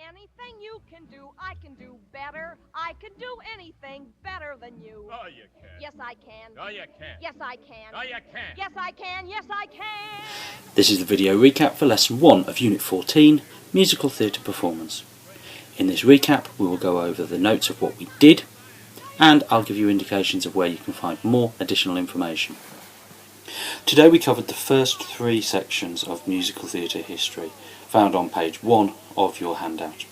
Anything you can do, I can do better. I can do anything better than you. Oh, you can. Yes, I can. Oh, you can. Yes, I can. Oh, you can. Yes, I can. Yes, I can. This is the video recap for Lesson 1 of Unit 14, Musical Theatre Performance. In this recap we will go over the notes of what we did, and I'll give you indications of where you can find more additional information. Today we covered the first 3 sections of musical theatre history, found on page 1 of your handout.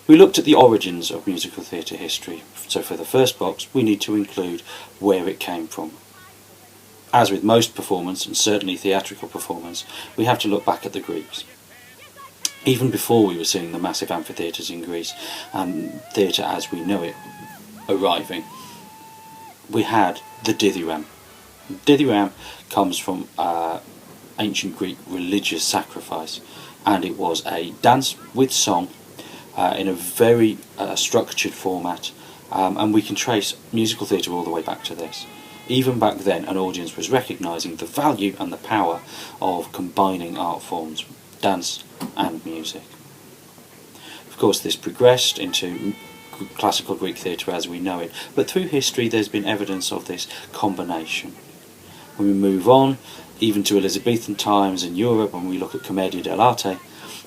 We looked at the origins of musical theatre history, so for the first box we need to include where it came from. As with most performance, and certainly theatrical performance, we have to look back at the Greeks. Even before we were seeing the massive amphitheatres in Greece and theatre as we know it arriving, we had the dithyramb. Dithyramb comes from ancient Greek religious sacrifice, and it was a dance with song in a very structured format, and we can trace musical theatre all the way back to this. Even back then an audience was recognising the value and the power of combining art forms, dance and music. Of course this progressed into classical Greek theatre as we know it, but through history there's been evidence of this combination. When we move on, even to Elizabethan times in Europe, when we look at Commedia dell'arte,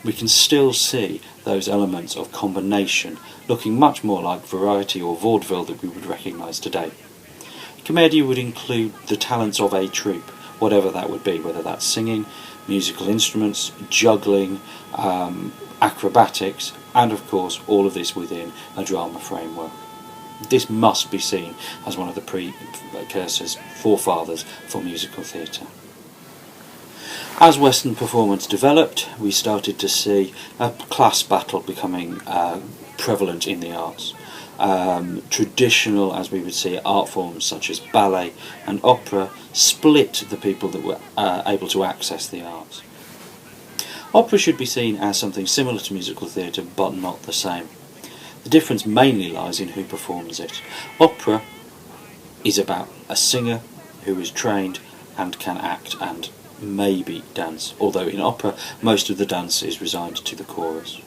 we can still see those elements of combination looking much more like variety or vaudeville that we would recognise today. Commedia would include the talents of a troupe, whatever that would be, whether that's singing, musical instruments, juggling, acrobatics, and of course all of this within a drama framework. This must be seen as one of the precursors, forefathers for musical theatre. As Western performance developed, we started to see a class battle becoming prevalent in the arts. Traditional, as we would see, art forms such as ballet and opera split the people that were able to access the arts. Opera should be seen as something similar to musical theatre, but not the same. The difference mainly lies in who performs it. Opera is about a singer who is trained and can act and maybe dance, although in opera most of the dance is resigned to the chorus.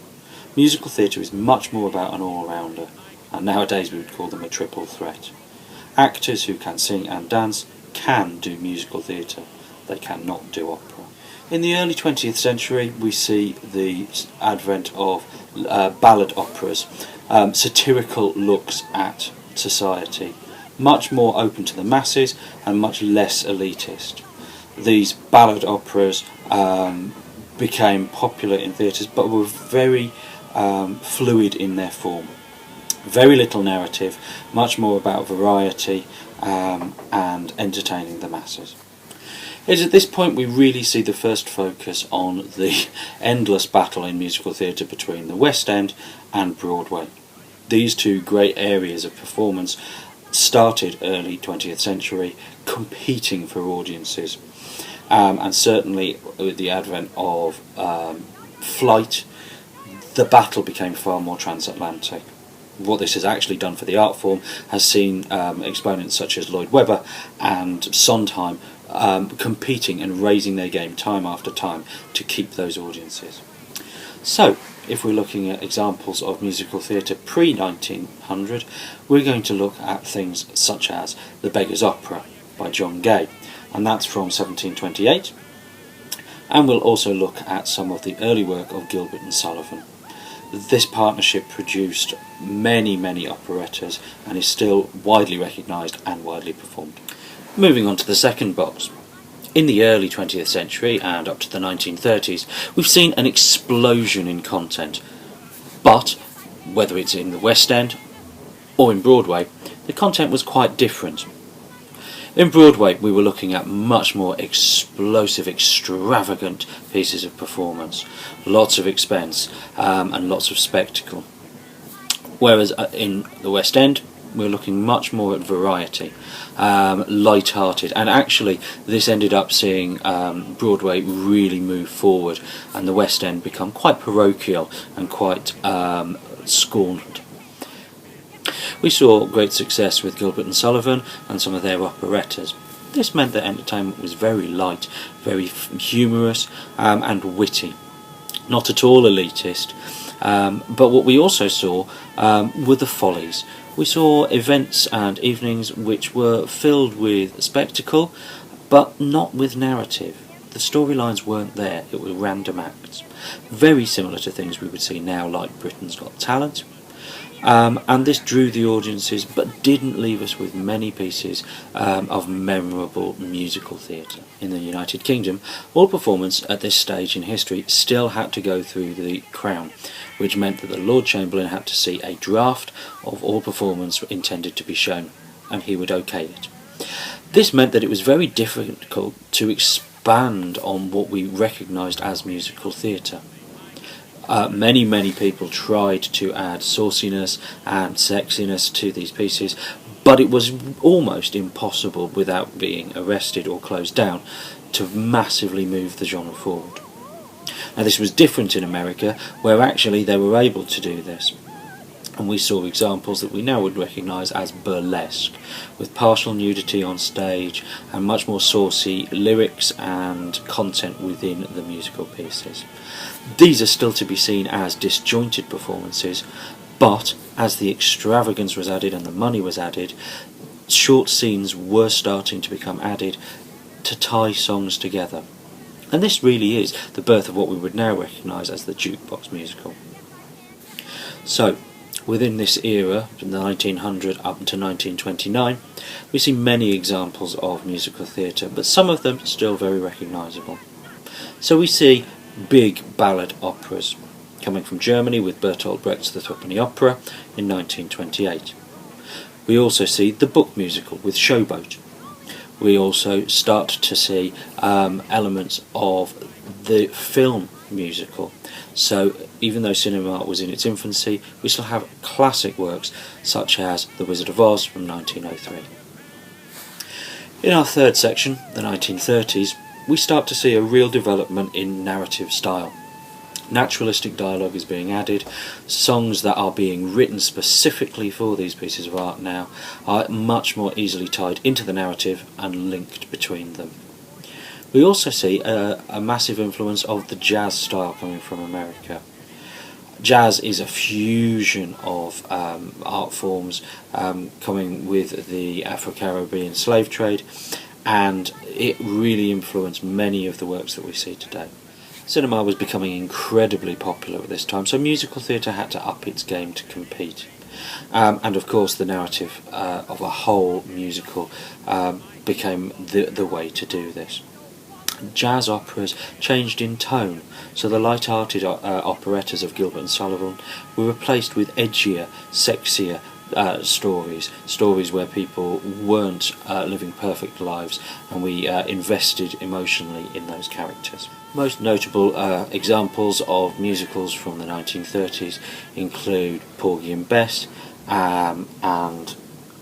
Musical theatre is much more about an all-rounder, and nowadays we would call them a triple threat. Actors who can sing and dance can do musical theatre, they cannot do opera. In the early 20th century we see the advent of ballad operas, satirical looks at society, much more open to the masses and much less elitist. These ballad operas became popular in theatres but were very fluid in their form. Very little narrative, much more about variety and entertaining the masses. It is at this point we really see the first focus on the endless battle in musical theatre between the West End and Broadway. These two great areas of performance started early 20th century competing for audiences, and certainly with the advent of flight, the battle became far more transatlantic. What this has actually done for the art form has seen exponents such as Lloyd Webber and Sondheim competing and raising their game time after time to keep those audiences. So, if we're looking at examples of musical theatre pre-1900, we're going to look at things such as The Beggar's Opera by John Gay, and that's from 1728, and we'll also look at some of the early work of Gilbert and Sullivan. This partnership produced many operettas and is still widely recognised and widely performed. Moving on to the second box. In the early 20th century and up to the 1930s, we've seen an explosion in content. But, whether it's in the West End or in Broadway, the content was quite different. In Broadway, we were looking at much more explosive, extravagant pieces of performance, lots of expense and lots of spectacle. Whereas in the West End, we're looking much more at variety, light-hearted, and actually this ended up seeing Broadway really move forward and the West End become quite parochial and quite scorned. We saw great success with Gilbert and Sullivan and some of their operettas. This meant that entertainment was very light, very humorous and witty. not at all elitist. But what we also saw were the follies. We saw events and evenings which were filled with spectacle, but not with narrative. The storylines weren't there, it was random acts. Very similar to things we would see now, like Britain's Got Talent. And this drew the audiences, but didn't leave us with many pieces of memorable musical theatre. In the United Kingdom, all performance at this stage in history still had to go through the Crown, which meant that the Lord Chamberlain had to see a draft of all performance intended to be shown, and he would okay it. This meant that it was very difficult to expand on what we recognised as musical theatre. Many people tried to add sauciness and sexiness to these pieces, but it was almost impossible without being arrested or closed down to massively move the genre forward. Now this was different in America, where actually they were able to do this. And we saw examples that we now would recognise as burlesque, with partial nudity on stage and much more saucy lyrics and content within the musical pieces. These are still to be seen as disjointed performances, but as the extravagance was added and the money was added, short scenes were starting to become added to tie songs together. And this really is the birth of what we would now recognise as the jukebox musical. So, within this era, from the 1900 up to 1929, we see many examples of musical theatre, but some of them still very recognisable. So we see big ballad operas, coming from Germany with Bertolt Brecht's The Threepenny Opera in 1928. We also see the book musical with Showboat. We also start to see elements of the film musical. So even though cinema was in its infancy, we still have classic works such as The Wizard of Oz from 1903. In our third section, the 1930s, we start to see a real development in narrative style. Naturalistic dialogue is being added. Songs that are being written specifically for these pieces of art now are much more easily tied into the narrative and linked between them. We also see a massive influence of the jazz style coming from America. Jazz is a fusion of art forms coming with the Afro-Caribbean slave trade, and it really influenced many of the works that we see today. Cinema was becoming incredibly popular at this time, so musical theatre had to up its game to compete. And of course the narrative of a whole musical became the way to do this. Jazz operas changed in tone, so the light-hearted operettas of Gilbert and Sullivan were replaced with edgier, sexier stories where people weren't living perfect lives, and we invested emotionally in those characters. Most notable examples of musicals from the 1930s include Porgy and Bess and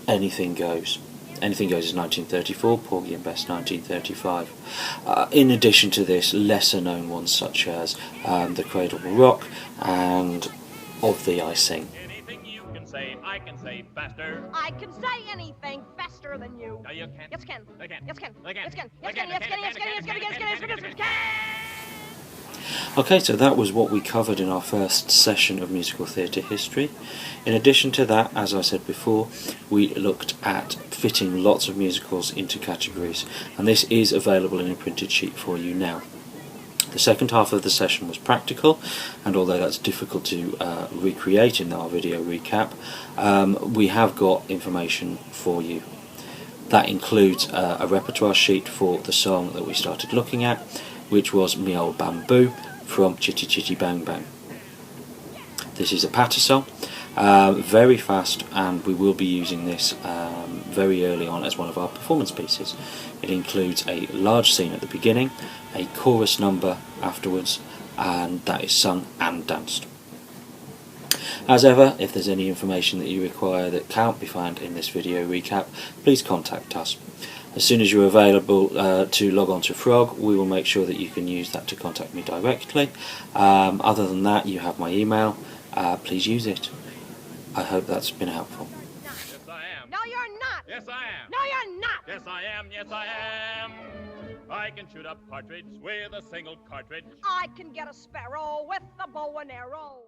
Anything Goes. Anything Goes is 1934, Porgy and Bess 1935. In addition to this, lesser known ones such as The Cradle Will Rock and Of Thee I Sing. Anything you can say, I can say faster. I can say anything faster than you. No, you can't. Yes, can. I can. Yes, can. I can. Yes, can. I Yes, can. can. Yes, can. Yes, can. Yes, can. Yes, can. Yes, can. Yes, can. Okay, so that was what we covered in our first session of musical theatre history. In addition to that, as I said before, we looked at fitting lots of musicals into categories, and this is available in a printed sheet for you now. The second half of the session was practical, and although that's difficult to recreate in our video recap, we have got information for you. That includes a repertoire sheet for the song that we started looking at, which was Me Old Bamboo from Chitty Chitty Bang Bang. This is a patter song, very fast, and we will be using this very early on as one of our performance pieces. It includes a large scene at the beginning, a chorus number afterwards, and that is sung and danced. As ever, if there's any information that you require that can't be found in this video recap, please contact us. As soon as you're available to log on to Frog, we will make sure that you can use that to contact me directly. Other than that, you have my email. Please use it. I hope that's been helpful. Yes, I am. No, you're not. Yes, I am. No, you're not. Yes, I am. Yes, I am. I can shoot a partridge with a single cartridge. I can get a sparrow with a bow and arrow.